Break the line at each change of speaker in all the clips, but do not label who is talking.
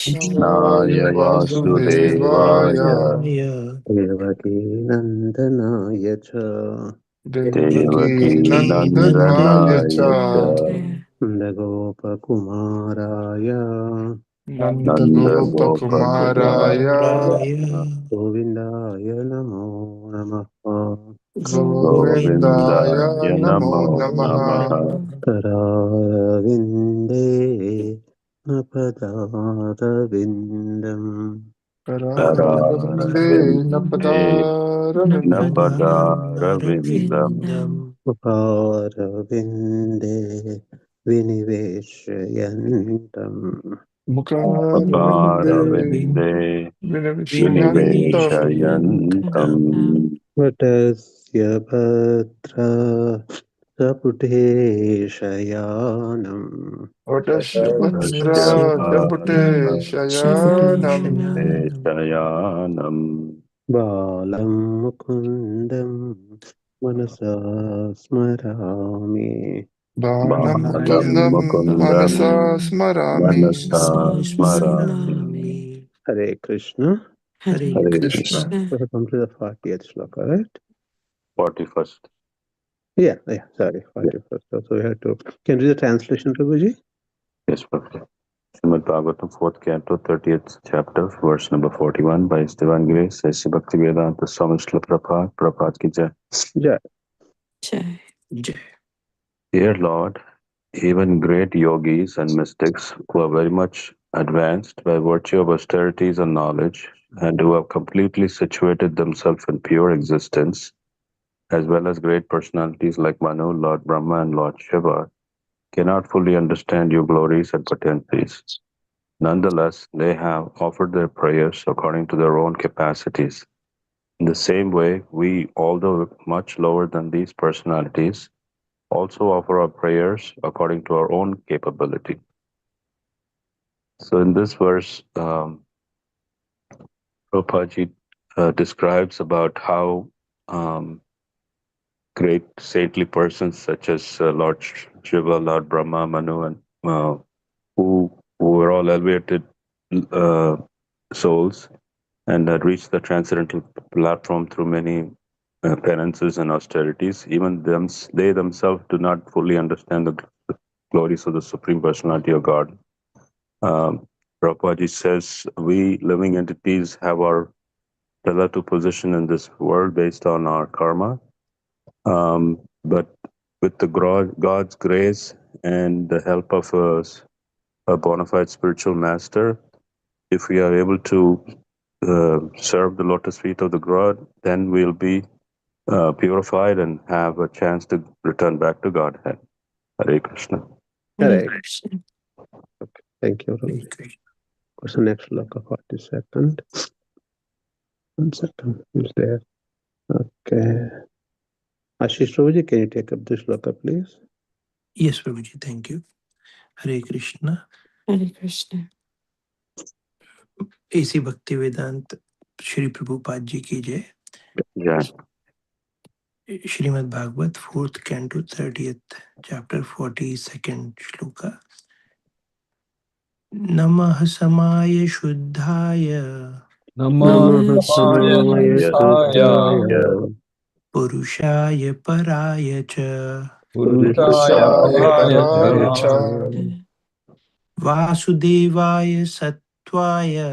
Krishnaaya Vasudevaya
Devaki Nandanaaya cha
Devaki Nandanaya cha
Nanda Kumaraya
Nanda Gopakumaraya
Govindaya Namo Namaha
Govindaya Namo Namaha
Karavinde Napadavindam
Karavinde Napadaravindam
Uparavinde Viniveshayantam
Mukaravinde Viniveshayantam
Vatasya Bhadra Sapute Shayanam
Vatasya Bhadra Japute Shayanam
Shayanam
Balam Mukundam Manasa Smarami
Balam
Balam
Mukundam
Mukundam
Manasa Smarami
Manasa Smarami.
Hare Krishna.
Hare
Krishna.
Krishna.
We have come to the 40th sloka, right?
41st.
Yeah, sorry, 41st. So we have to. Can you read the translation, Prabhuji?
Yes, perfect. Śrīmad-Bhāgavatam, 4th canto, 30th chapter, verse number 41, by His Divine Grace, Sri Bhaktivedanta Swami Srila Prabhupada, Prabhupada ki jai.
Jai.
Jai. Jai.
Dear Lord, even great yogis and mystics who are very much advanced by virtue of austerities and knowledge, and who have completely situated themselves in pure existence, as well as great personalities like Manu, Lord Brahma, and Lord Shiva, cannot fully understand your glories and potencies. Nonetheless, they have offered their prayers according to their own capacities. In the same way, we, although much lower than these personalities, also offer our prayers according to our own capability. So in this verse, Prabhupada describes about how great saintly persons such as Lord Shiva, Lord Brahma, Manu, and who were all elevated souls and had reached the transcendental platform through many penances and austerities. Even they themselves do not fully understand the glories of the Supreme Personality of God. Prabhupada says we living entities have our relative position in this world based on our karma. But with the God's grace and the help of a bona fide spiritual master, if we are able to serve the lotus feet of the God, then we'll be purified and have a chance to return back to Godhead. Hare Krishna.
Hare Krishna. Okay, thank you, Prabhuji. What's the next sloka? 42nd. 1 second. Who's there? Okay. Ashish Prabhuji, can you take up this sloka, please?
Yes, Prabhuji, thank you. Hare Krishna.
Hare Krishna.
A.C. Bhaktivedanta Shri Prabhupada Ji ki jai.
Yeah.
Śrīmad-Bhāgavatam, 4th canto, 30th chapter, 42nd shloka. Namaha samaya shuddhaya
Namaha samaya shuddhaya
purushaya paraya cha vasudevaya sattvaya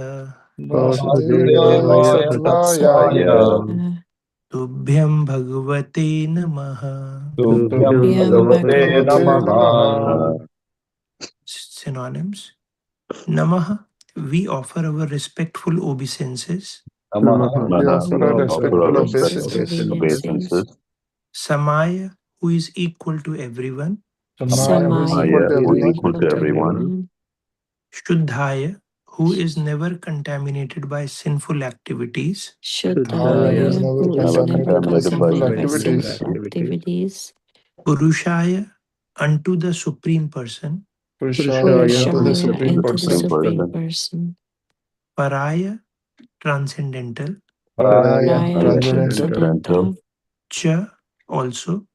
tubhyam bhagavate namaha. Synonyms. Namaha, we offer our respectful obeisances. Samaya, who is equal to everyone. Shuddhaya, who is never contaminated by sinful activities. Purushaya, unto the Supreme Person. Paraya, transcendental. Cha, also.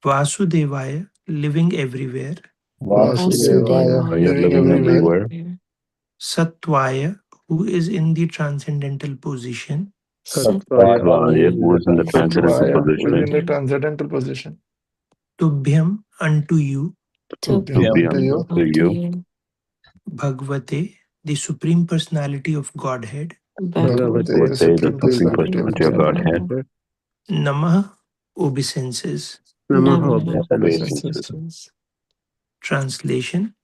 Vasudevaya, living everywhere.
Vasudevaya,
Are you
living
living
everywhere.
everywhere?
Satvaya, who is in the transcendental position.
Satvaya,
Satvaya, who is in the transcendental
Satvaya, who is in
position.
the transcendental position.
Tubhyam, unto you.
Tubhyam to you.
To you.
Bhagavate, the Supreme Personality of Godhead.
Bhagavate, the
Bhagavate, the
Supreme
Supreme
Personality of
Personality of
Godhead.
Godhead.
Namaha, obeisances.
Namaha
Obeisances.
obeisances.
Translation.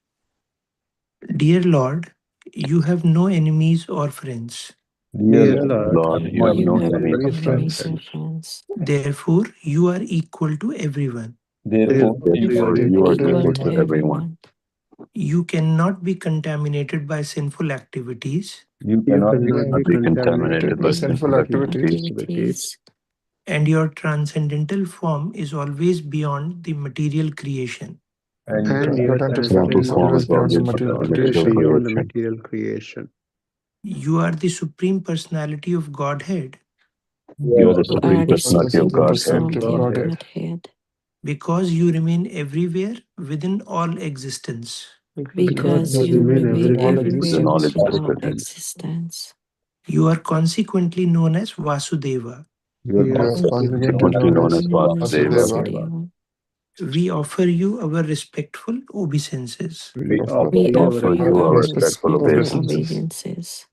Dear Lord, you have no enemies or friends.
Dear Lord,
Lord, you have no enemies or
friends.
friends.
Therefore, you are equal to everyone.
therefore
Therefore, you are equal to
everyone.
everyone.
You cannot be contaminated by sinful activities,
you cannot
Not
be
be contaminated by
sinful
sinful
activities.
and your transcendental form is always beyond the material creation.
And your
Transcendental form
Transcendental
is
form
always
is
beyond the
always
material
beyond material
creation.
beyond the
creation.
material creation.
You are the Supreme Personality of Godhead
You are the
You
Supreme
are the
Personality of
Supreme
Godhead.
Personality of Godhead.
because you remain everywhere within all existence.
Because
You
you
remain
remain
everywhere
all
Within all
existence.
existence.
You are consequently known as Vasudeva.
You are
You are consequently
Consequently
known
known
as
as Vasudeva.
Vasudeva.
We offer you our respectful obeisances.
we offer
We
you
offer you our respectful obeisances.
obeisances.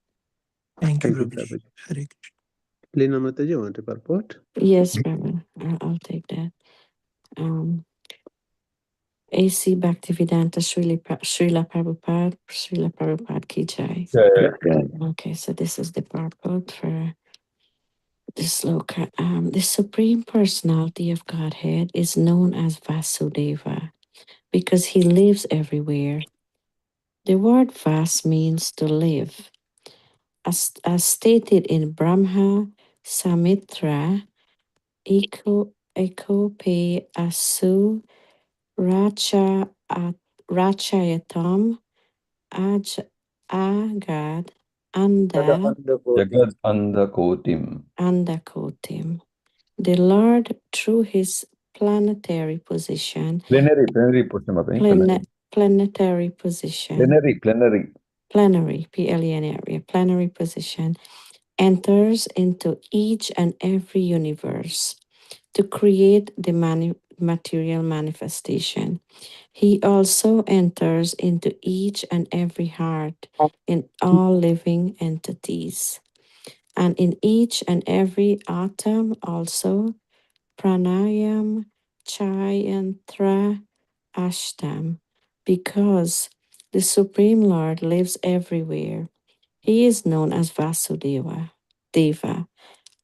Thank you,
Thank you,
Prabhuji.
Prabhuji.
Hare Krishna.
Lina Mataji, you want to purport?
Yes, Brahman. I'll take that. A.C. Bhaktivedanta Srila Prabhupada Ki Jai. Okay, so this is the purport for this sloka. The Supreme Personality of Godhead is known as Vasudeva because he lives everywhere. The word Vas means to live. As stated in Brahma Samitra Ekope Asu Rachayatam Agad
Jagad
Andakotim. The Lord, through his planetary position,
plenary portion of
planetary position, plenary, P-L-E-N-A-R-Y, plenary position, enters into each and every universe to create the material manifestation. He also enters into each and every heart in all living entities. And in each and every atom also, pranayam, chayantra, ashtam, because the Supreme Lord lives everywhere. He is known as Vasudeva, Deva,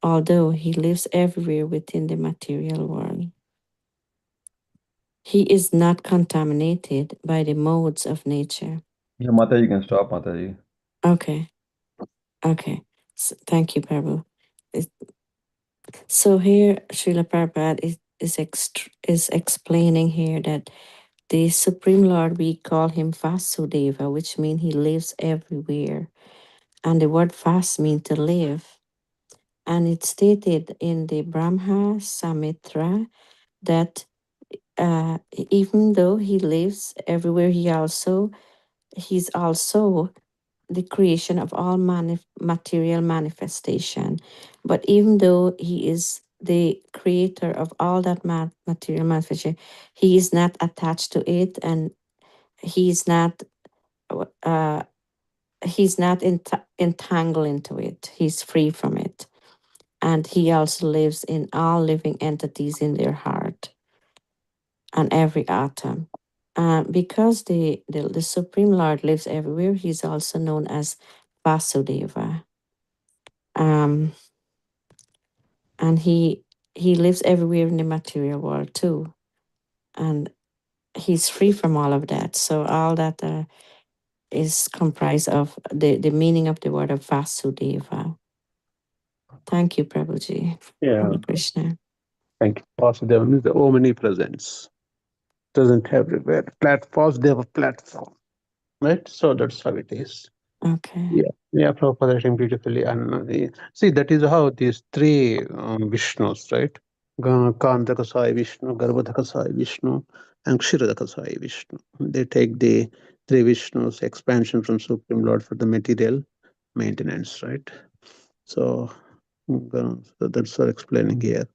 although he lives everywhere within the material world. He is not contaminated by the modes of nature.
Yeah, Mataji, you can stop, Mataji.
Okay. So, thank you, Prabhu. So here, Srila Prabhupada is explaining here that the Supreme Lord, we call him Vasudeva, which means he lives everywhere. And the word Vas means to live. And it's stated in the Brahma Samitra that even though he lives everywhere, he's also the creation of all material manifestation. But even though he is the creator of all that material manifestation, he is not attached to it, and he's not uh, entangled into it. He's free from it, and he also lives in all living entities in their heart and every atom. Because the Supreme Lord lives everywhere, he's also known as Vasudeva. And he lives everywhere in the material world too. And he's free from all of that. So all that is comprised of the meaning of the word of Vasudeva. Thank you, Prabhuji.
Yeah.
Hare Krishna.
Thank you. Vasudeva means the omnipresence. Doesn't everywhere. Platforms, they have a platform. Right? So that's how it is.
Okay.
Yeah, Prabhupada writing beautifully. And see, that is how these three Vishnus, right? Kandaka Sai Vishnu, Garbhodaka Sai Vishnu, and Kshirodakasai Vishnu. They take the three Vishnus expansion from Supreme Lord for the material maintenance, right? So that's what explaining here.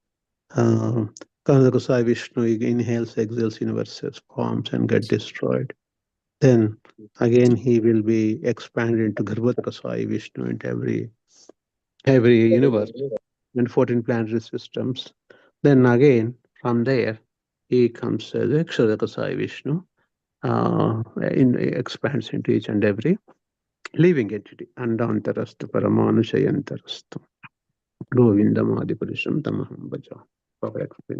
Kshirodakasai Vishnu inhales, exhales universes, forms, and get destroyed. Then again he will be expanded into Garbhodakasai Vishnu into every universe and 14 planetary systems. Then again from there he comes as Kshirodakasai Vishnu, expands into each and every living entity. Andantarastu Paramanusayantarastu Govindamadipurusham Tamaham Bhaja.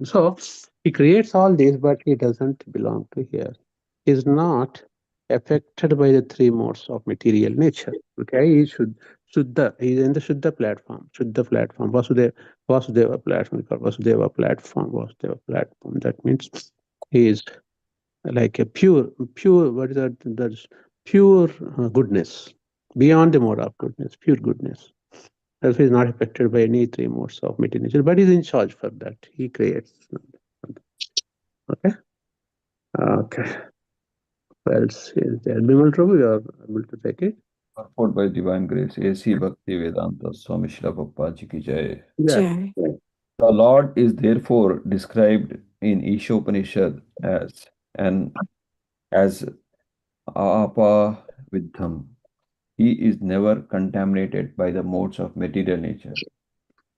So he creates all these, but he doesn't belong to here. He's not affected by the three modes of material nature. Okay, he should Shuddha. He's in the Shuddha platform. Vasudeva platform. Vasudeva platform. That means he is like a pure. What is that? That's pure goodness, beyond the mode of goodness, pure goodness. Therefore, he is not affected by any three modes of material nature, but he's in charge for that. He creates. Okay. Okay. What else is there? Bimal Prabhu, you are able to take it?
Purport by Divine Grace, A.C. Bhakti Vedanta Swami Srila Prabhupada Ki Jai.
Jai.
The Lord is therefore described in Ishopanishad as Apavidham. He is never contaminated by the modes of material nature.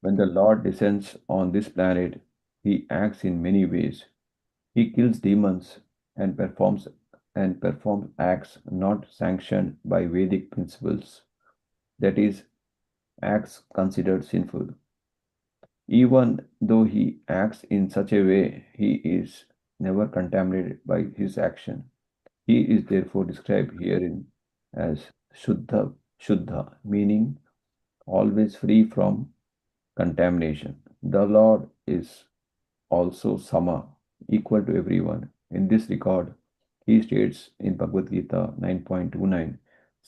When the Lord descends on this planet, he acts in many ways. He kills demons and performs acts not sanctioned by Vedic principles, that is, acts considered sinful. Even though he acts in such a way, he is never contaminated by his action. He is therefore described herein as Shuddha, meaning always free from contamination. The Lord is also Sama, equal to everyone. In this regard, he states in Bhagavad Gita 9.29,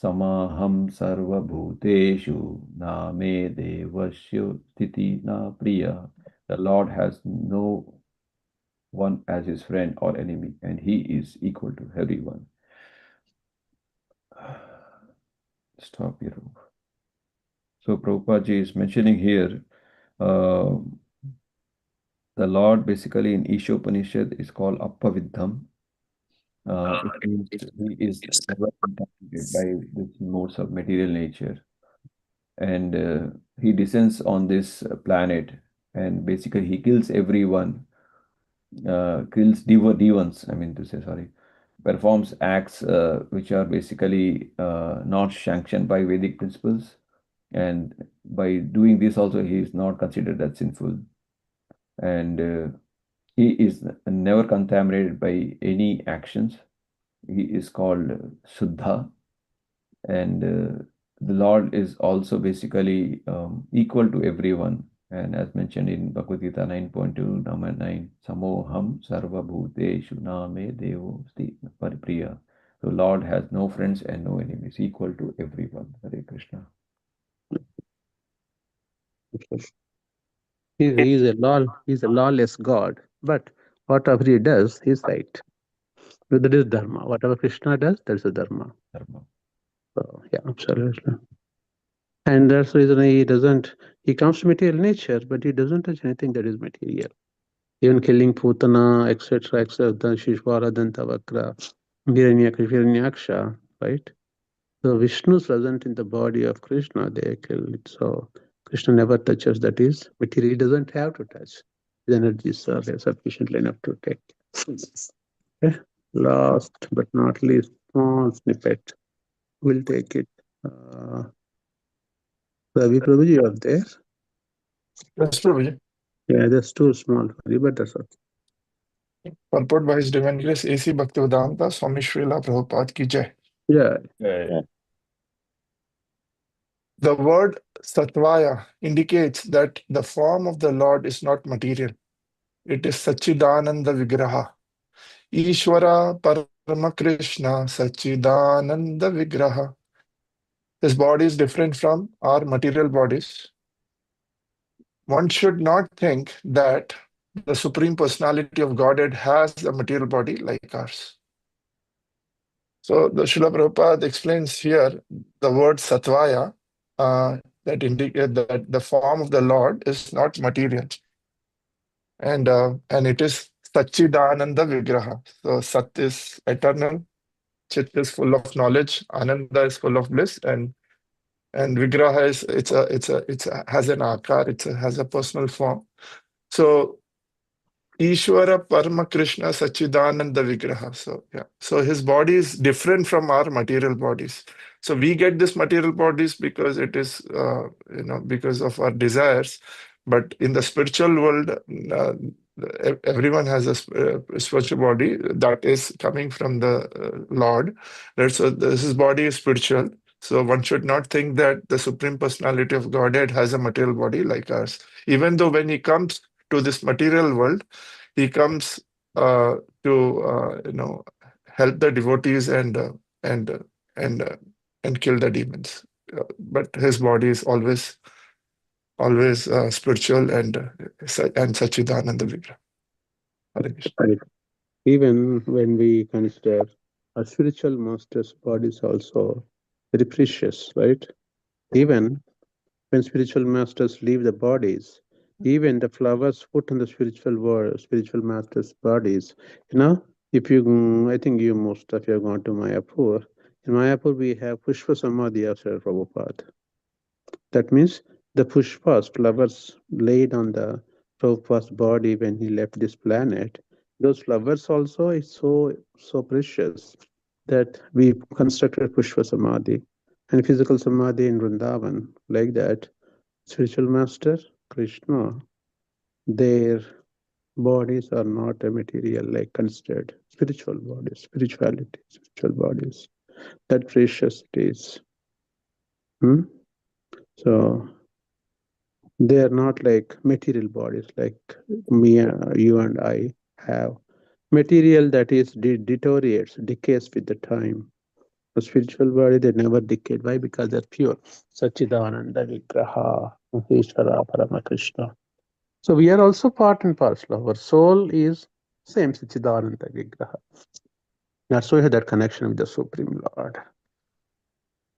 Samaham sarva bhuteshu na me devasya sthiti na priya. The Lord has no one as his friend or enemy, and he is equal to everyone. Stop here. So Prabhupada ji is mentioning here the Lord basically in Ishopanishad is called Appavidham. It means he is never contaminated by the modes of material nature. And he descends on this planet and basically he kills everyone, kills demons, performs acts which are basically not sanctioned by Vedic principles. And by doing this also he is not considered as sinful. And he is never contaminated by any actions. He is called Shuddha, and the Lord is also basically equal to everyone. And as mentioned in Bhagavad Gita 9.2, number 9, Samoham Sarva Bhuteshu Name Devo Sti Paripriya. So Lord has no friends and no enemies, equal to everyone. Hare Krishna.
He's a lawless God, but whatever he does, he's right. That is dharma. Whatever Krishna does, that's a dharma. So yeah, absolutely. And that's the reason he comes to material nature, but he doesn't touch anything that is material. Even killing Putana, etc., Shishvara, Dantavakra, Hiranyaksha, right? So Vishnu is present in the body of Krishna, they kill it. So Krishna never touches, that is material. He doesn't have to touch. His energies are sufficiently enough to take. Okay. Last but not least, small snippet. We'll take it. Ravi Prabhuji, you are there?
Yes, Prabhuji.
Yeah, that's too small for you, but that's okay.
Purport by His Divine Grace, A.C. Bhaktivedanta Swami Srila Prabhupada Ki Jai.
Yeah.
The word Satvaya indicates that the form of the Lord is not material. It is Sachidananda Vigraha. Ishvara Parama Krishna Sachidananda Vigraha. His body is different from our material bodies. One should not think that the Supreme Personality of Godhead has a material body like ours. So the Srila Prabhupada explains here the word Satvaya that indicate that the form of the Lord is not material. And it is Satchidananda Vigraha. So Sat is eternal, Chit is full of knowledge, Ananda is full of bliss, and Vigraha is has an akar, has a personal form. So Ishvara Parama Krishna Sachidananda Vigraha. So yeah. So his body is different from our material bodies. So we get this material bodies because it is because of our desires. But in the spiritual world, everyone has a spiritual body that is coming from the Lord. So his body is spiritual. So one should not think that the Supreme Personality of Godhead has a material body like ours. Even though when he comes to this material world, he comes to help the devotees and kill the demons. But his body is always spiritual and Sachidananda Vigraha. Hare Krishna.
Right. Even when we consider our spiritual master's body is also very precious, right? Even when spiritual masters leave the bodies, even the flowers put on the spiritual masters' bodies, if you, I think you most of you have gone to Mayapur. In Mayapur, we have Pushpa Samadhi of Srila Prabhupada. That means the pushpas, flowers laid on the Prabhupada's body when he left this planet, those flowers also is so precious that we constructed Pushpa Samadhi and physical Samadhi in Vrindavan, like that. Spiritual master, Krishna, their bodies are not a material like considered. Spiritual bodies, spirituality, spiritual bodies. That precious it is. So they are not like material bodies like me, you and I have. Material that is deteriorates, decays with the time. The spiritual body, they never decay. Why? Because they're pure. Sachidananda Vigraha, Ishvara Paramakrishna. So we are also part and parcel. Our soul is same Sachidananda Vigraha. That's why we have that connection with the Supreme Lord.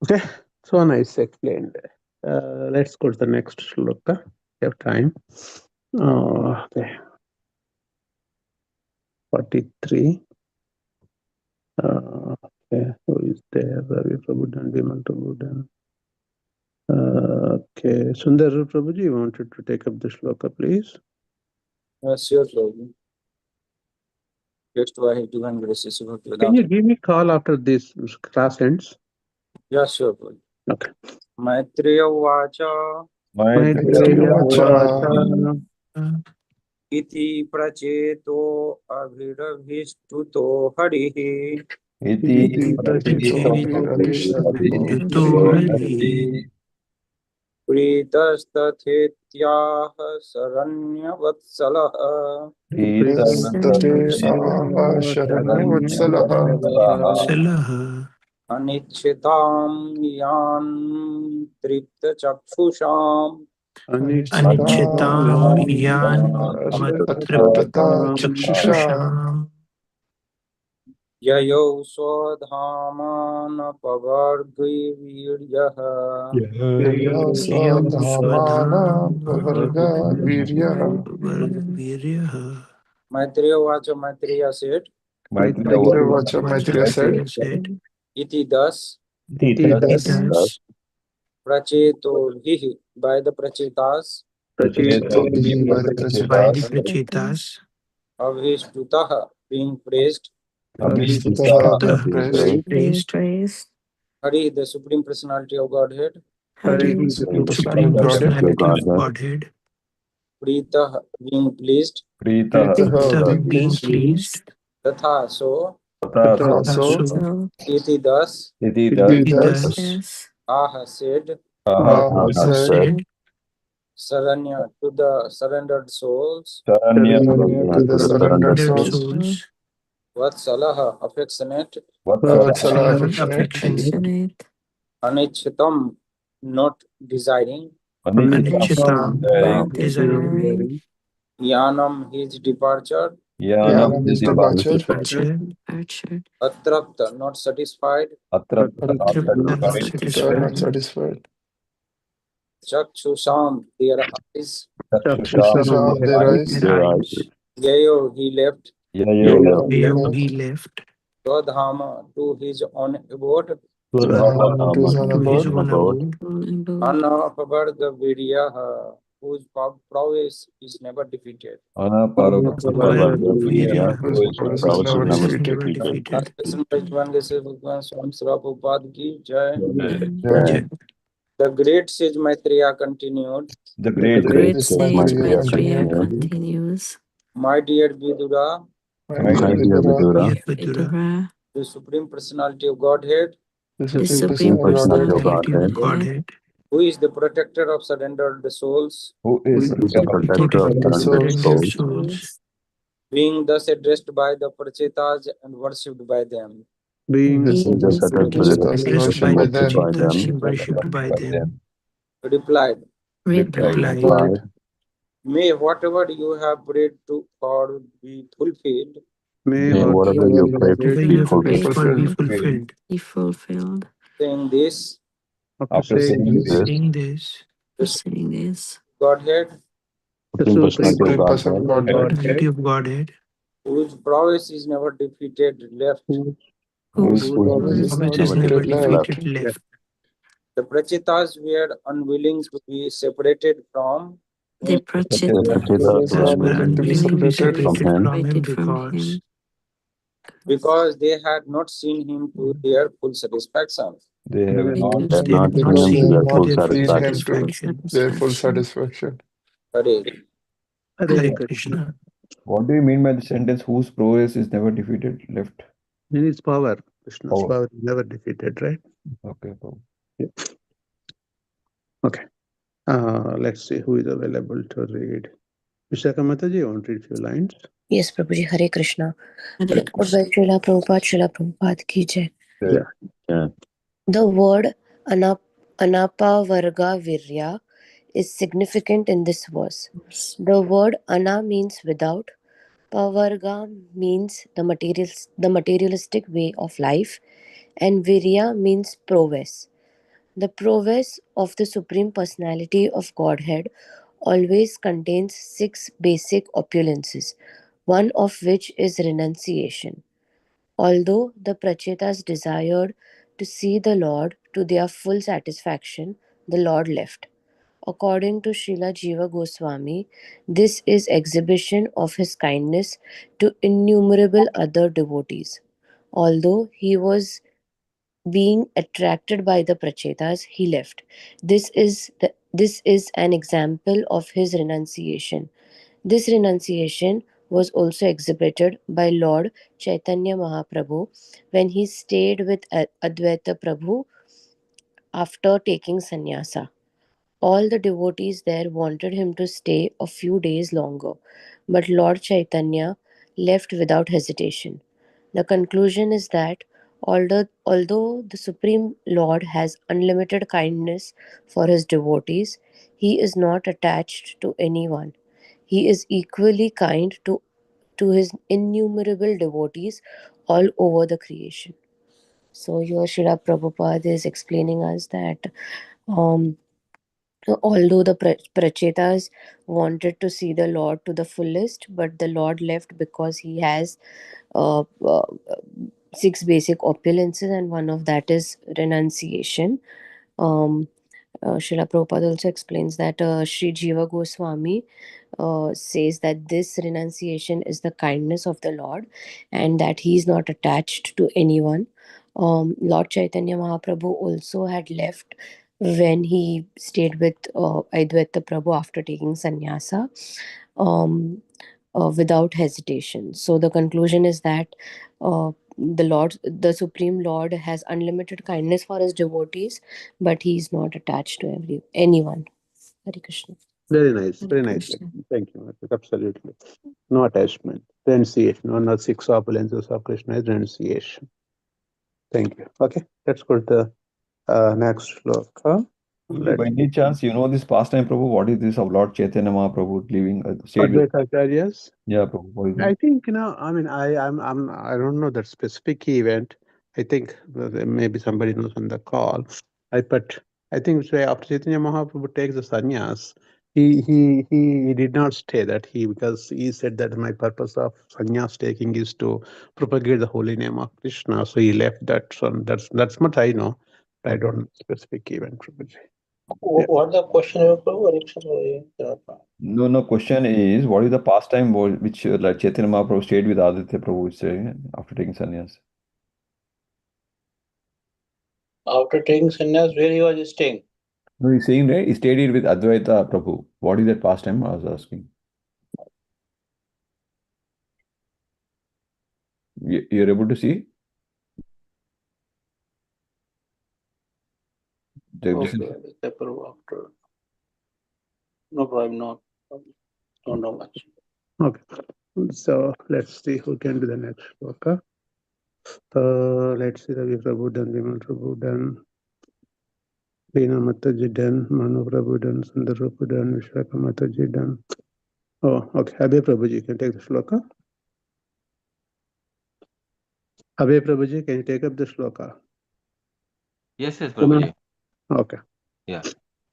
Okay, so nice explained. Let's go to the next shloka. We have time. Okay. 43. Okay, who is there? Ravi Prabhudan, Bimal Prabhudan. Okay, Sundar Prabhuji, you wanted to take up the shloka, please?
Yes, sure, Prabhuji. Just why divine graces of
Can you give me call after this class ends?
Yeah, sure, Prabhuji.
Okay.
Maitreya Vacha
Maitreya
Vacha
Vacha
Iti Pracheto Abhiravishtuto Harihi
Iti
Pritastathetyaha Saranyavatsalaha Anichitam Yan Tripta Chakshusam
Anichitam yan matripta chakshusham
Yayo Swadhamana Pavargviryaha
Yam
Swadhamana Pavarga Viryaha.
Viryaha.
Maitreya Vacha Maitreya said
Maitreya Vacha Maitreya said,
Iti thus
Iti thus
Pracheto Vihi by the Prachetas
Pracheto Vihi by the
By the
Prachetas,
Prachetas,
Avhishtutaha being praised
Avhishtutaha being praised,
praised,
Hari the Supreme Personality of Godhead
Hari the Supreme Personality
Supreme
of Godhead,
Personality of Godhead,
Pritaha being pleased
Pritaha being
being
pleased,
pleased,
Tatha so
Tatha so,
Iti thus
Iti
thus
thus,
Aha said
Aha said,
said,
Saranya to the surrendered souls
Saranya to the surrendered
surrendered
souls,
souls,
Vatsalaha affectionate
Vatsala
affectionate,
affectionate,
Anichitam not desiring
Anichitam, not desiring,
Yanam his departure.
Yanam
his
departure.
departure.
Departure.
Atrapta not satisfied.
Atrapta after
Tripta not
departing.
They are not
satisfied.
satisfied.
Chakshusam their eyes.
Chakshusha
Shisham,
their
their
eyes.
eyes.
Their eyes.
Yayo he left.
Yayo
Yayo he left.
Swadhama to his own abode.
Swadhama to his own
To his
abode.
own abode.
Anapavarga Vidyaha, whose prowess is never defeated.
Anaparva
Virya,
Whose prowess is
whose
never
prowess is
defeated.
never defeated.
भगवान जैसे भगवान स्वामी श्री प्रभुपाद की जय.
Jai.
The great sage Maitreya continued,
The great
Great
This
sage
Maitreya
Maitreya
continued.
continues.
my dear Vidura,
My
My
dear
dear
Vidura,
Dear
Dear Vidura,
Vidura,
the Supreme Personality of Godhead,
the
the
Supreme
Supreme
Personality of
Personality
Godhead,
of Godhead,
who is the protector of surrendered souls,
who is
who is
the
the
protector
protector
of
of
surrendered
surrendered
souls,
souls,
being thus addressed by the Prachetas and worshipped by them.
being
this
being
the settled
addressed
to
as and
addressed
worshipped
by
by
the
them.
by
Prachetas
them,
and worshipped by them,
Replied,
replied.
replied,
may whatever you have prayed to for be fulfilled.
may
May
what
whatever
Whatever
you
you
pray
have
to
whatever
prayed
be
you
to
have
be
prayed
fulfilled.
for be
fulfilled.
fulfilled.
Be fulfilled.
Saying this,
After saying
This
this,
Saying this,
the
Saying this,
Godhead,
the
Supreme
Supreme
Personality of
Supreme Person of
Godhead,
Godhead,
Personality of Godhead,
whose prowess is never defeated, left.
whose
whose
whose
whose
promise
promise
is
promise
not
is
never
never
defeated,
defeated left.
defeated,
left.
left.
The Prachetas were unwilling to be separated from
the
him
The
the
Prachetas
Prachetas
Prachetas
were
Prachetas
were
were
Unwilling
unwilling
to be
unwilling to be
unwilling to
separated
be
from
separated
him
from him
separated from
because
him
because they had not seen him to their full satisfaction.
they have not
because
because
had
they
they
not
had
have
seen
not
not
Because
him
they
to
seen
have
their
him to
full
not
their full
seen
satisfaction.
him to
full
satisfaction.
their full
satisfaction.
satisfaction.
Hare.
Hare
Hare
Krishna.
Krishna.
What do you mean by the sentence whose prowess is never defeated left?
In his power, Krishna's
Power.
power is never defeated, right?
Okay, Prabhu.
Yeah. Okay. Let's see who is available to read. Vishaka Mataji, you want to read few lines?
Yes, Prabhuji, Hare Krishna.
Hare
Record by Srila Prabhupada ki jai.
Yeah.
Yeah.
The word anapavarga virya is significant in this verse. The word ana means without, pavarga means the materialistic way of life, and virya means prowess. The prowess of the Supreme Personality of Godhead always contains 6 basic opulences, one of which is renunciation. Although the Prachetas desired to see the Lord to their full satisfaction, the Lord left. According to Srila Jiva Goswami, this is exhibition of his kindness to innumerable other devotees. Although he was being attracted by the Prachetas, he left. This is an example of his renunciation. This renunciation was also exhibited by Lord Chaitanya Mahaprabhu when he stayed with Advaita Prabhu after taking sannyasa. All the devotees there wanted him to stay a few days longer, but Lord Chaitanya left without hesitation. The conclusion is that although the Supreme Lord has unlimited kindness for his devotees, he is not attached to anyone. He is equally kind to his innumerable devotees all over the creation. So here Srila Prabhupada is explaining us that um, although the Prachetas wanted to see the Lord to the fullest, but the Lord left because he has uh, uh, 6 basic opulences, and one of that is renunciation. Um, Srila Prabhupada also explains that Sri Jiva Goswami says that this renunciation is the kindness of the Lord and that he is not attached to anyone. Lord Chaitanya Mahaprabhu also had left when he stayed with Advaita Prabhu after taking sannyasa without hesitation. So the conclusion is that the Supreme Lord has unlimited kindness for his devotees, but he is not attached to anyone. Hare Krishna.
Very nice.
Hare
Very nice.
Krishna.
Thank you. Mataji. Absolutely. No attachment. Renunciation. One of 6 opulences of Krishna is renunciation. Thank you. Okay. Let's go to the next shloka.
By any chance, you know this pastime, Prabhu? What is this of Lord Chaitanya Mahaprabhu living stayed with?
Advaita Acharyas?
Yeah, Prabhu. What is
I
it?
think, I mean, I don't know that specific event. I think maybe somebody knows on the call. But I think so after Chaitanya Mahaprabhu takes the sannyas, he did not stay because he said that my purpose of sannyas taking is to propagate the holy name of Krishna. So he left that. So that's much I know. I don't know specific event, Prabhuji. Yeah.
What the question is, Prabhu?
No, question is, what is the pastime which like Chaitanya Mahaprabhu stayed with Aditya Prabhu after taking sannyas?
After taking sannyas, where he was staying?
No, he's saying, right? He stayed with Advaita Prabhu. What is that pastime? I was asking. You're able to see?
Okay, after. No problem, no. Don't know much.
Okay. So let's see who can do the next shloka. Let's see Ravi Prabhu done, Vimal Prabhu done, Veena Mataji done, Manu Prabhu done, Sundar Prabhu done, Vishwaka Mataji done. Oh, okay. Abhay Prabhuji, can you take the shloka? Abhay Prabhuji, can you take up the shloka?
Yes, Prabhuji.
Okay.
Yeah,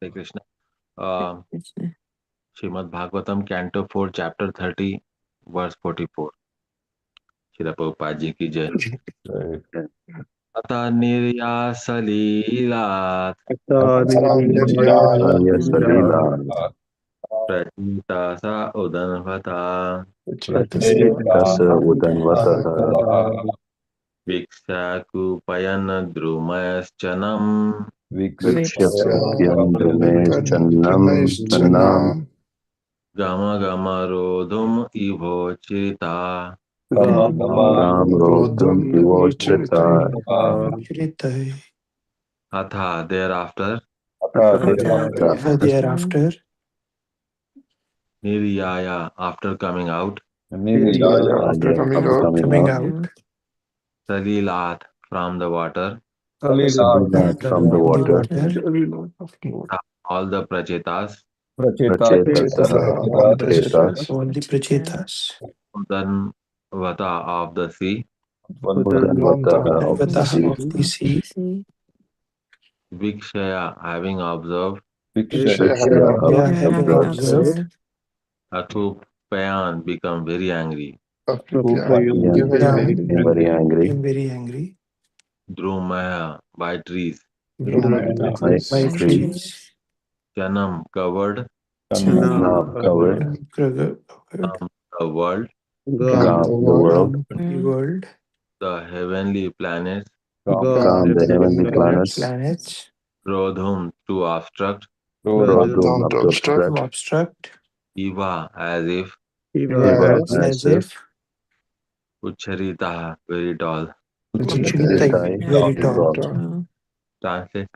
Hare Krishna.
Krishna.
Śrīmad-Bhāgavatam, Canto 4, Chapter 30, verse 44. Srila Prabhupada ji ki jai. Ata niryasalilat prajita sa udanvata
Tasa udanvataha
Vikshakupayan drumayaschanam
Vikshapyan Chanam
Gama Gama Rodhum Ivochita
Ram Rodham Ivochita
Atha thereafter
Thereafter,
Niryaya after coming out
After coming out,
Salilat from the water
from the water
all the prachetas
Prachetasaha Prachetas
all the prachetas,
Udanvata of the sea
Udanvataha of the
Vataha
sea
of the sea,
Vikshaya having observed
Vikshaya
having observed,
Atupayan become very angry
became very angry
became very angry
Drumaya by trees
by
by
trees
trees,
Chanam covered
now covered
the world
the world
the world,
the heavenly planets
calm the heavenly planets
Rodhum to obstruct
Rodhum up to
to
obstruct
obstruct,
Eva as if
Eva
as if
Ucharita very tall.
Uchritai, very tall.
Translation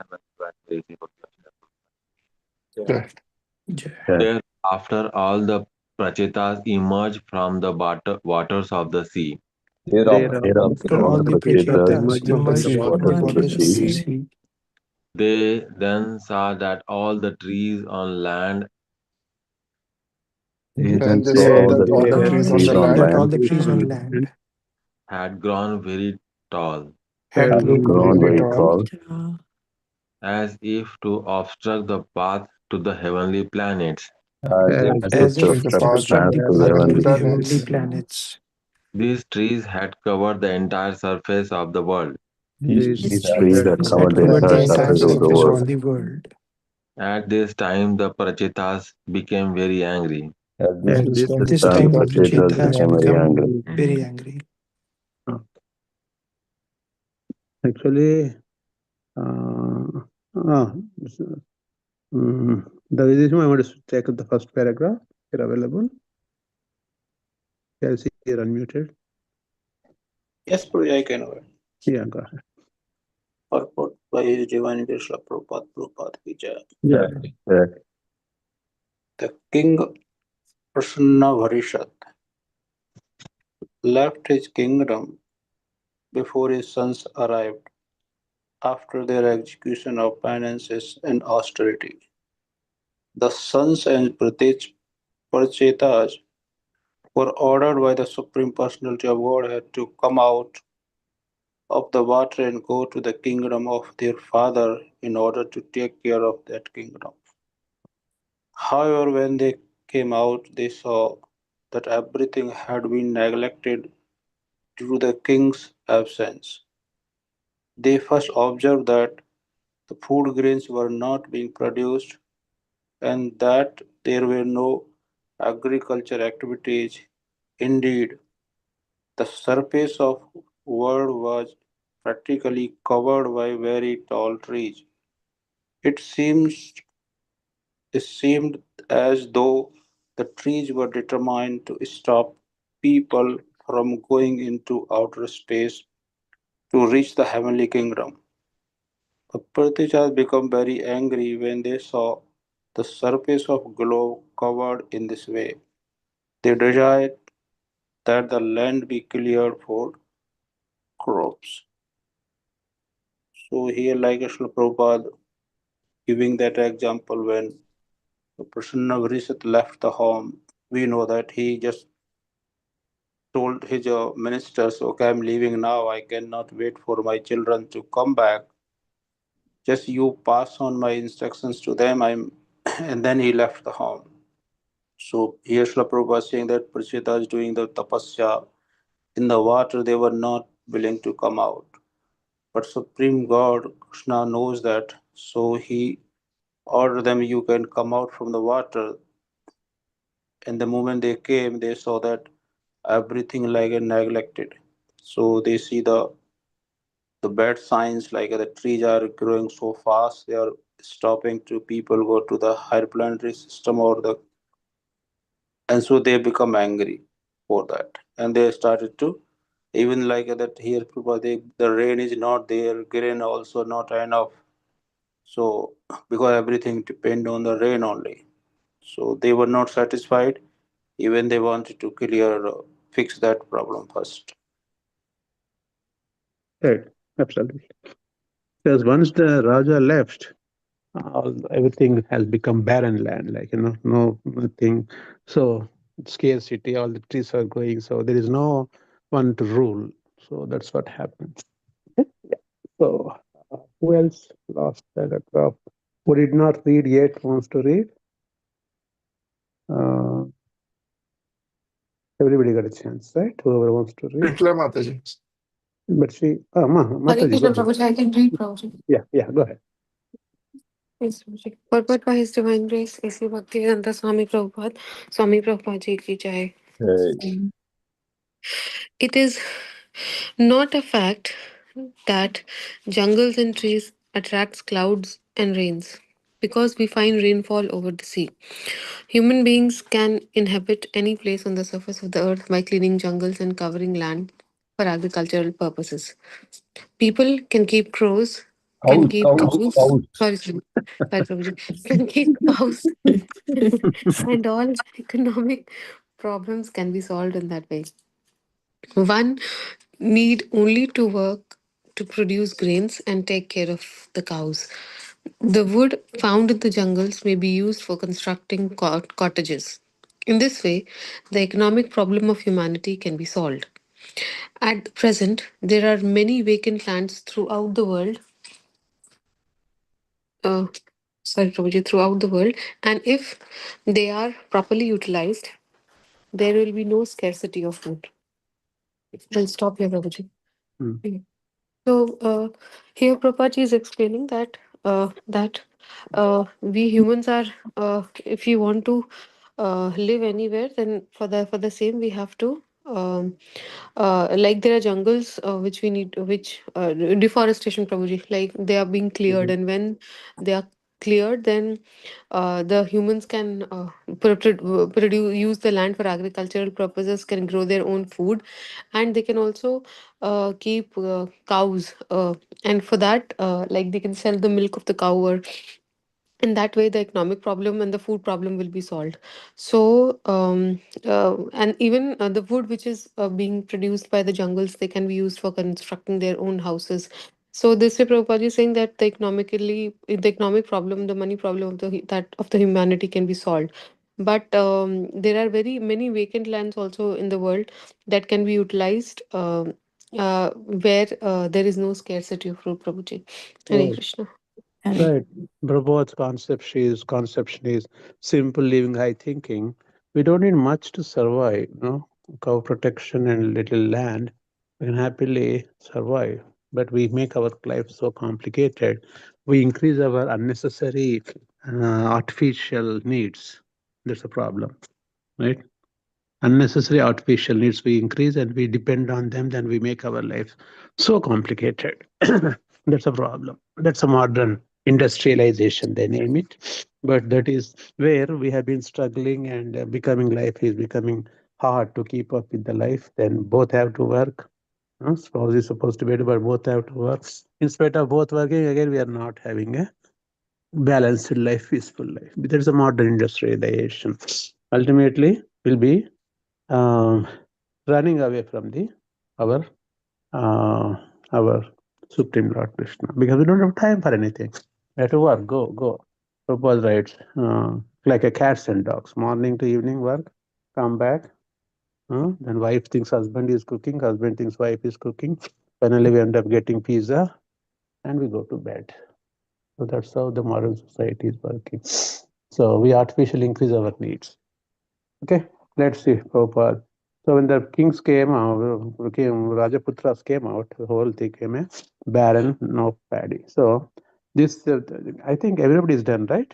Thereafter all the prachetas emerge from the waters of the sea.
After all the prachetas emerged from the waters of the sea,
They then saw that all the trees on land
and they saw that all the trees on the land
all the trees on land
had grown very tall,
had grown
very tall
as if to obstruct the path to the heavenly planets.
as if to obstruct the path to the heavenly
planets.
planets.
These trees had covered the entire surface of the world.
These trees that
Had
covered the
covered the
entire
entire
surface of the
surface
world.
of the world.
At this time, the prachetas became very angry.
At this time, the
Prachetas
prachetas
became very angry.
become very angry.
Actually, the reason I want to check the first paragraph here available. Can see here unmuted.
Yes, Prabhuji, I can.
Yeah, go ahead.
Purport by His Divine Krishna Prabhupada ki jai.
Yeah.
The king Prasanna Varishat left his kingdom before his sons arrived.
after their execution of penances and austerity. The sons and Prachetas were ordered by the Supreme Personality of Godhead to come out of the water and go to the kingdom of their father in order to take care of that kingdom. However, when they came out, they saw that everything had been neglected due to the king's absence. They first observed that the food grains were not being produced and that there were no agriculture activities. Indeed, the surface of world was practically covered by very tall trees. It seems it seemed as though the trees were determined to stop people from going into outer space to reach the heavenly kingdom. The Pratijas became very angry when they saw the surface of globe covered in this way. They desired that the land be cleared for crops. So here, like Srila Prabhupada giving that example when Prasanna Varishat left the home, we know that he just told his ministers, okay, I'm leaving now. I cannot wait for my children to come back. Just you pass on my instructions to them. I'm and then he left the home. So here Srila Prabhupada is saying that Prachita is doing the tapasya in the water, they were not willing to come out. But Supreme God, Krishna knows that, so he ordered them, you can come out from the water. And the moment they came, they saw that everything like neglected. So they see the bad signs like the trees are growing so fast, they are stopping to people go to the higher planetary system or the and so they become angry for that. And they started to even like that here the rain is not there, grain also not enough. So because everything depend on the rain only. So they were not satisfied. Even they wanted to fix that problem first.
Right, absolutely. Because once the Raja left, everything has become barren land, like, no nothing. So scarcity, all the trees are going, so there is no one to rule. So that's what happened. Okay? Yeah. So who else lost paragraph? Who did not read yet wants to read? Uh, everybody got a chance, right? Whoever wants to read.
Shrinkla Mataji.
But
Hare
Mataji,
Krishna
go ahead.
Prabhuji, I can read Prabhuji.
Yeah, go ahead.
Yes, Prabhuji. Purport by His Divine Grace, A.C. Bhaktivedanta Swami Prabhupada, Swami Prabhupada Ji ki jai. It is not a fact that jungles and trees attracts clouds and rains because we find rainfall over the sea. Human beings can inhabit any place on the surface of the earth by cleaning jungles and covering land for agricultural purposes. People can keep crows, can keep cows. Sorry, Prabhuji. Can keep cows, and all economic problems can be solved in that way. One need only to work to produce grains and take care of the cows. The wood found in the jungles may be used for constructing cottages. In this way, the economic problem of humanity can be solved. At present, there are many vacant lands throughout the world. Uh, Prabhuji, throughout the world, and if they are properly utilized, there will be no scarcity of food. I'll stop here, Prabhuji.
Mm.
So here Prabhupada is explaining that we humans are if you want to live anywhere, then for the same we have to like there are jungles which we need which deforestation, Prabhuji, like they are being cleared, and when they are cleared, then the humans can produce use the land for agricultural purposes, can grow their own food, and they can also keep cows, and for that like they can sell the milk of the cow, or in that way the economic problem and the food problem will be solved. So and even the wood which is being produced by the jungles, they can be used for constructing their own houses, So this way, Prabhupada is saying that the economic problem, the money problem of the humanity can be solved. But there are very many vacant lands also in the world that can be utilized, where there is no scarcity of fruit, Prabhuji. Hare
Right.
Krishna.
Right. Prabhupada's conception is simple living, high thinking. We don't need much to survive, cow protection and little land. We can happily survive. But we make our life so complicated. We increase our unnecessary artificial needs. That's a problem, right? Unnecessary artificial needs we increase and we depend on them, then we make our life so complicated. That's a problem. That's a modern industrialization, they name it. But that is where we have been struggling, and life is becoming hard to keep up with the life. Then both have to work. Spouse is supposed to be able, but both have to work. In spite of both working, again, we are not having a balanced life, peaceful life. There's a modern industrialization. Ultimately, will be um, running away from the our uh, our Supreme Lord Krishna, because we don't have time for anything. We have to work, go. Prabhupada writes, like a cats and dogs, morning to evening work, come back. Then wife thinks husband is cooking, husband thinks wife is cooking. Finally, we end up getting pizza and we go to bed. So that's how the modern society is working. So we artificially increase our needs. Okay, let's see, Prabhupada. So when the kings came out, Rajaputras came out, the whole thing came a barren, no paddy. So this, I think everybody is done, right?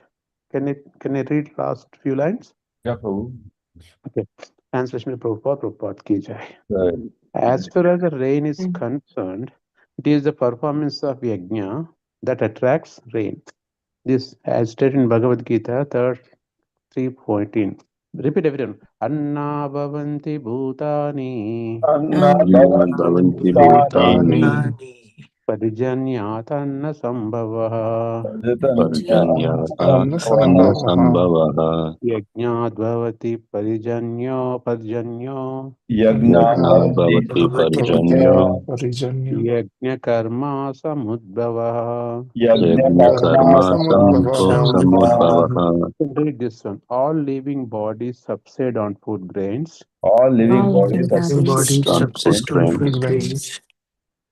Can I read last few lines?
Yeah, Prabhu.
Okay. Translation of Prabhupada ki jai.
Right.
As far as the rain is concerned, it is the performance of yajna that attracts rain. This, as stated in Bhagavad Gita, 3.14. Repeat everyone. Anna bhavanti bhutani
Anna
Bhavanti Bhutani
parijanyat anna sambhavah
Parjanyata
Anna
Anna
Sambhavaha.
Sambhavaha
yajnat bhavati parjanyo
Yagna
Yajnat
Bhavati
Bhavati
Bhavati
Parijanya
Parjanyo
Parijanya.
yajna karma samudbhavah.
Yagna
Yajna
Karma
Karma
Samudbhavaha.
Samudbhava.
Samudbhavaha.
Read this one. All living bodies subside on food grains,
All living
All
bodies
living
Living
subsist
bodies
bodies
On
on food
food
subsist on
grains
food
grains
grains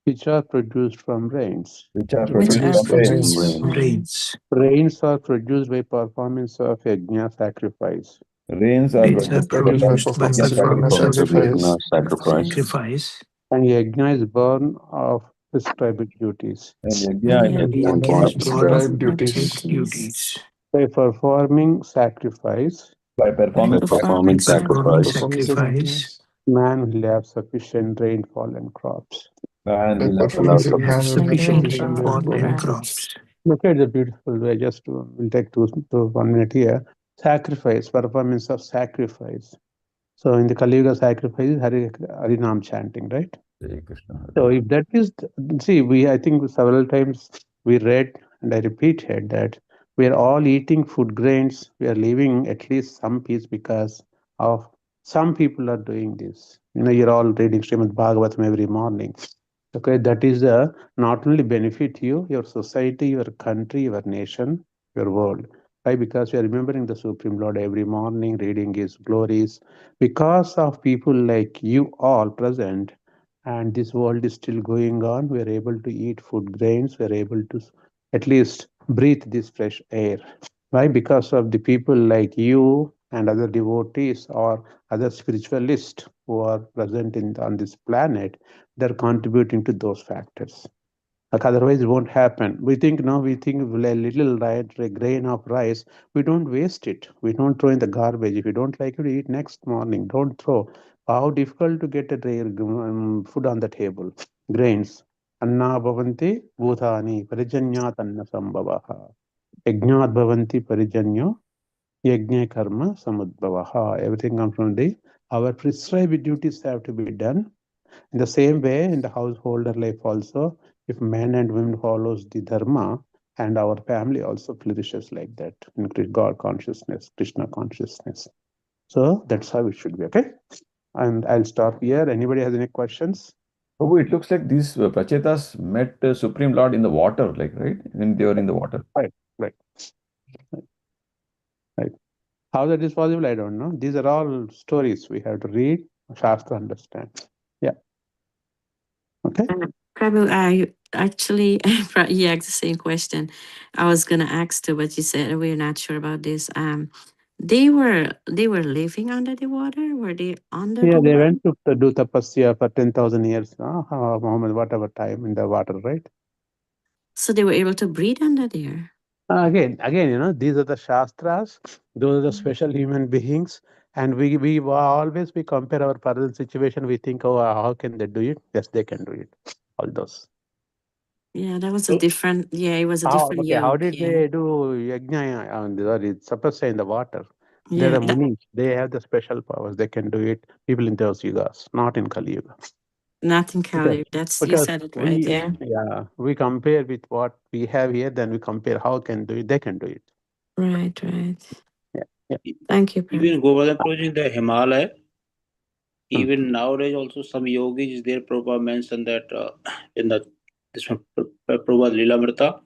which are produced from rains.
which are
which
produced
are
from rain.
from
produced
rain.
from rains.
Rains are produced by performance of yajna sacrifice.
Rains are
Rains are
produced by
produced by
performance
performance
of yajna
of yajna
sacrifice.
Performance of
sacrifice.
Yajna sacrifice.
And yajna is born of prescribed duties.
And yajna is
Yajna
born
is
Yajna
of
born
is
of
born
prescribed
of
prescribed
duties.
duties.
By performing sacrifice,
by
By
performing
performing
sacrifice.
sacrifice,
Performance sacrifice.
man will have sufficient rainfall and crops.
Man
By
will have
allow
performance,
sufficient
man will have
sufficient
sufficient
rainfall
rainfall
and
and
crop.
crops.
Look at the beautiful way. We'll take two 1 minute here. Sacrifice, performance of sacrifice. So in the Kali Yuga, sacrifice is Harinam chanting, right?
Hare Krishna.
So if that is, I think several times we read and I repeated that we are all eating food grains. We are leaving at least some piece because of some people are doing this. You're all reading Śrīmad-Bhāgavatam every morning. Okay, that is not only benefit you, your society, your country, your nation, your world. Why? Because we are remembering the Supreme Lord every morning, reading His glories. Because of people like you all present, and this world is still going on, we are able to eat food grains, we are able to at least breathe this fresh air. Why? Because of the people like you and other devotees or other spiritualists who are present on this planet, they're contributing to those factors. Like otherwise, it won't happen. We think a little grain of rice, we don't waste it. We don't throw in the garbage. If you don't like it, eat next morning. Don't throw. How difficult to get a food on the table. Grains. Anna bhavanti bhutani parijanyat anna sambhavaha. Yajnat bhavanti parijanyo yajna karma samudbhavaha. Everything comes from our prescribed duties have to be done. In the same way, in the householder life also, if man and women follows the dharma, and our family also flourishes like that in God consciousness, Krishna consciousness. So that's how it should be. Okay, and I'll stop here. Anybody has any questions?
Prabhu, it looks like these Prachetas met Supreme Lord in the water, like, right? When they were in the water.
Right. How that is possible, I don't know. These are all stories we have to read, Shastra understand. Yeah. Okay.
Prabhu, I actually, you asked the same question I was gonna ask too, but you said we're not sure about this. They were living under the water. Were they under
Yeah,
the
they
water?
went to do tapasya for 10,000 years, whatever time in the water, right?
So they were able to breathe under there.
Again, these are the Shastras, those are the special human beings, and we always compare our present situation. We think, oh, how can they do it? Yes, they can do it. All those.
Yeah, that was a
So,
different. Yeah, it was a different
how
yoke.
did
Yeah,
they do yajna on tapasya in the water? They're
yeah,
the munis. They have the special powers. They can do it. People in those yugas, not in Kali Yuga.
not in
Because,
Kali. That's you
because
said it right. Yeah,
we compare with what we have here, then we compare how can do it. They can do it.
right.
Yeah.
Thank you, Prabhu.
Even Govardhan Prabhuji in the Himalaya, even nowadays also some yogis there, Prabhupada mentioned that in the this one Prabhupada Lilamrita,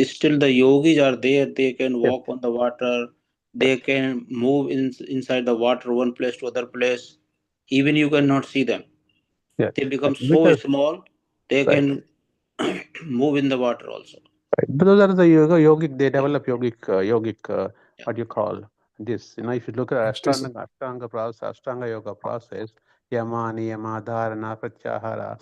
still the yogis are there. They can walk on the water. They can move inside the water, one place to other place. Even you cannot see them.
Yeah.
They become so
Because,
small. They can move in the water also.
right. But those are the yogic. They develop yogic. What you call this? If you look at Ashtanga yoga process, yama, niyama, dharana, pratyahara,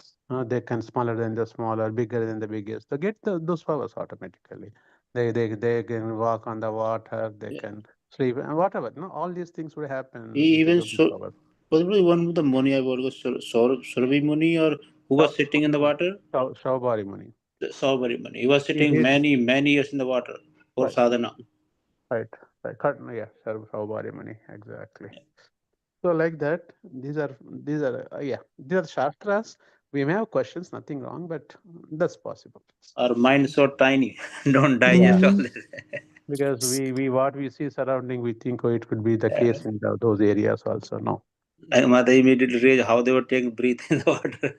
they can smaller than the smaller, bigger than the biggest. They get those powers automatically. They can walk on the water. They can sleep and whatever. All these things would happen with the
Even
yogic powers.
possibly one of the Muni, I was Surabhi Muni, or who was sitting in the water?
Shaubari Muni.
Saubari Muni. He was
He
sitting
did.
many years in the water for sadhana.
Right. Yeah, Shaubari Muni, exactly. So like that, these are shastras. We may have questions, nothing wrong, but that's possible.
Our minds so tiny, don't digest all this.
Because we what we see surrounding, we think it could be the case in those areas also. No.
And Mother immediately realized how they were taking breath in the water.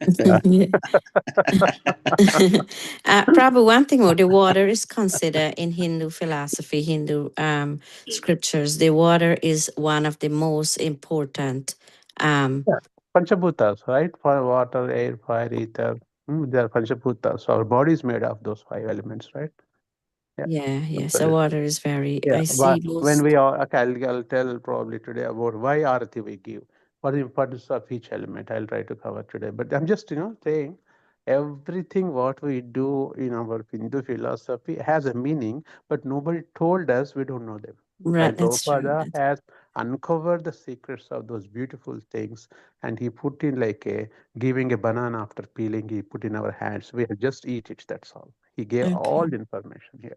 Prabhu, one thing more, the water is considered in Hindu philosophy, Hindu scriptures, the water is one of the most important.
Panchabhutas, right? For water, air, fire, ether. They are Panchabhutas. Our body is made of those 5 elements, right?
Yeah. So water is very.
Yeah,
I see
but
those.
when we are, okay, I'll tell probably today about why arati we give, what is the importance of each element. I'll try to cover today. But I'm just, saying everything what we do in our Hindu philosophy has a meaning, but nobody told us, we don't know them.
Right,
While
that's true.
Prabhupada has uncovered the secrets of those beautiful things, and he put in like giving a banana after peeling, he put in our hands. We have just eat it, that's all. He gave all the information here.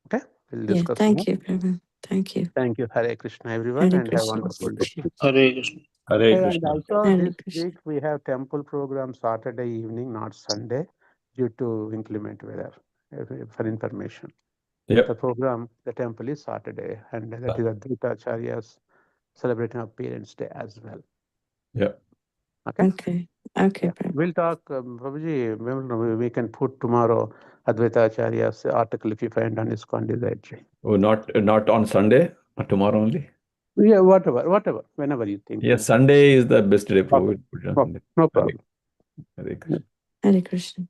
Okay, we'll
Yeah,
discuss
thank
more.
you, Prabhu. Thank you.
Thank you. Hare Krishna, everyone,
Hare
and have a
Krishna.
wonderful day.
Hare Krishna.
Hare
And
Krishna.
also
Hare
this
Krishna.
week we have temple program Saturday evening, not Sunday, due to inclement weather. For information,
Yep.
the program, the temple is Saturday, and that is Advaita Acharya's celebrating our Parents' Day as well.
Yeah.
Okay.
Okay.
We'll talk, Prabhuji, we can put tomorrow Advaita Acharya's article if you find on his Kondizai.
Oh, not on Sunday, but tomorrow only.
Yeah, whatever, whenever you think.
Yes, Sunday is the best day.
Okay. No problem.
Hare Krishna.
Hare Krishna.